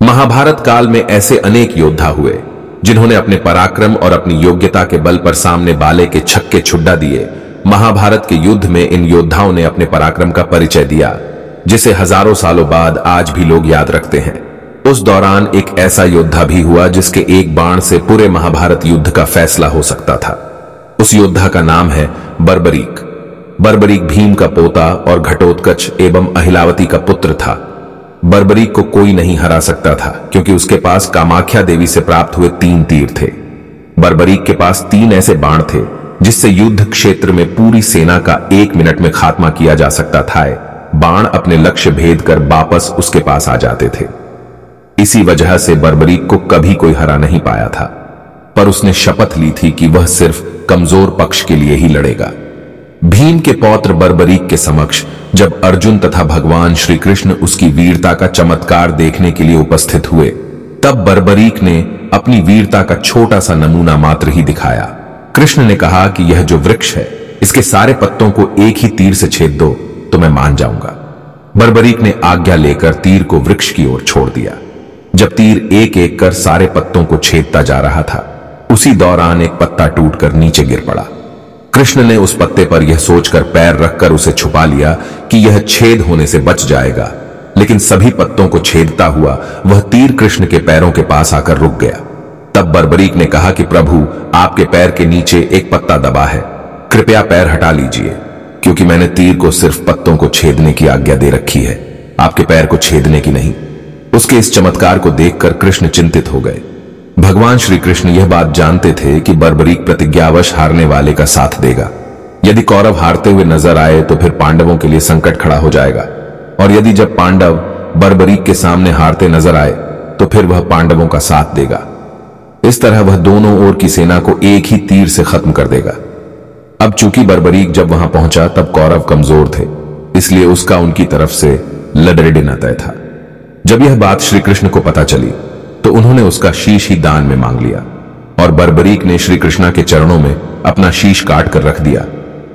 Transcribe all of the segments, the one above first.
महाभारत काल में ऐसे अनेक योद्धा हुए जिन्होंने अपने पराक्रम और अपनी योग्यता के बल पर सामने वाले के छक्के छुड्डा दिए। महाभारत के युद्ध में इन योद्धाओं ने अपने पराक्रम का परिचय दिया, जिसे हजारों सालों बाद आज भी लोग याद रखते हैं। उस दौरान एक ऐसा योद्धा भी हुआ जिसके एक बाण से पूरे महाभारत युद्ध का फैसला हो सकता था। उस योद्धा का नाम है बर्बरीक। बर्बरीक भीम का पोता और घटोत्कच एवं अहिलावती का पुत्र था। बर्बरीक को कोई नहीं हरा सकता था क्योंकि उसके पास कामाख्या देवी से प्राप्त हुए 3 तीर थे। बर्बरीक के पास 3 ऐसे बाण थे जिससे युद्ध क्षेत्र में पूरी सेना का 1 मिनट में खात्मा किया जा सकता था। बाण अपने लक्ष्य भेद कर वापस उसके पास आ जाते थे। इसी वजह से बर्बरीक को कभी कोई हरा नहीं पाया था, पर उसने शपथ ली थी कि वह सिर्फ कमजोर पक्ष के लिए ही लड़ेगा। भीम के पौत्र बर्बरीक के समक्ष जब अर्जुन तथा भगवान श्री कृष्ण उसकी वीरता का चमत्कार देखने के लिए उपस्थित हुए, तब बर्बरीक ने अपनी वीरता का छोटा सा नमूना मात्र ही दिखाया। कृष्ण ने कहा कि यह जो वृक्ष है, इसके सारे पत्तों को एक ही तीर से छेद दो तो मैं मान जाऊंगा। बर्बरीक ने आज्ञा लेकर तीर को वृक्ष की ओर छोड़ दिया। जब तीर एक एक कर सारे पत्तों को छेदता जा रहा था, उसी दौरान एक पत्ता टूटकर नीचे गिर पड़ा। कृष्ण ने उस पत्ते पर यह सोचकर पैर रखकर उसे छुपा लिया कि यह छेद होने से बच जाएगा, लेकिन सभी पत्तों को छेदता हुआ वह तीर कृष्ण के पैरों के पास आकर रुक गया। तब बर्बरीक ने कहा कि प्रभु, आपके पैर के नीचे एक पत्ता दबा है, कृपया पैर हटा लीजिए, क्योंकि मैंने तीर को सिर्फ पत्तों को छेदने की आज्ञा दे रखी है, आपके पैर को छेदने की नहीं। उसके इस चमत्कार को देखकर कृष्ण चिंतित हो गए। भगवान श्री कृष्ण यह बात जानते थे कि बर्बरीक प्रतिज्ञावश हारने वाले का साथ देगा। यदि कौरव हारते हुए नजर आए तो फिर पांडवों के लिए संकट खड़ा हो जाएगा, और यदि जब पांडव बर्बरीक के सामने हारते नजर आए तो फिर वह पांडवों का साथ देगा। इस तरह वह दोनों ओर की सेना को एक ही तीर से खत्म कर देगा। अब चूंकि बर्बरीक जब वहां पहुंचा तब कौरव कमजोर थे, इसलिए उसका उनकी तरफ से लड़ना तय था। जब यह बात श्री कृष्ण को पता चली तो उन्होंने उसका शीश ही दान में मांग लिया, और बर्बरीक ने श्री कृष्ण के चरणों में अपना शीश काट कर रख दिया,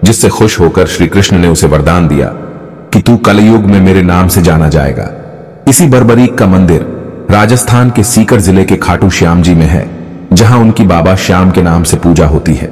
जिससे खुश होकर श्री कृष्ण ने उसे वरदान दिया कि तू कलयुग में मेरे नाम से जाना जाएगा। इसी बर्बरीक का मंदिर राजस्थान के सीकर जिले के खाटू श्याम जी में है, जहां उनकी बाबा श्याम के नाम से पूजा होती है।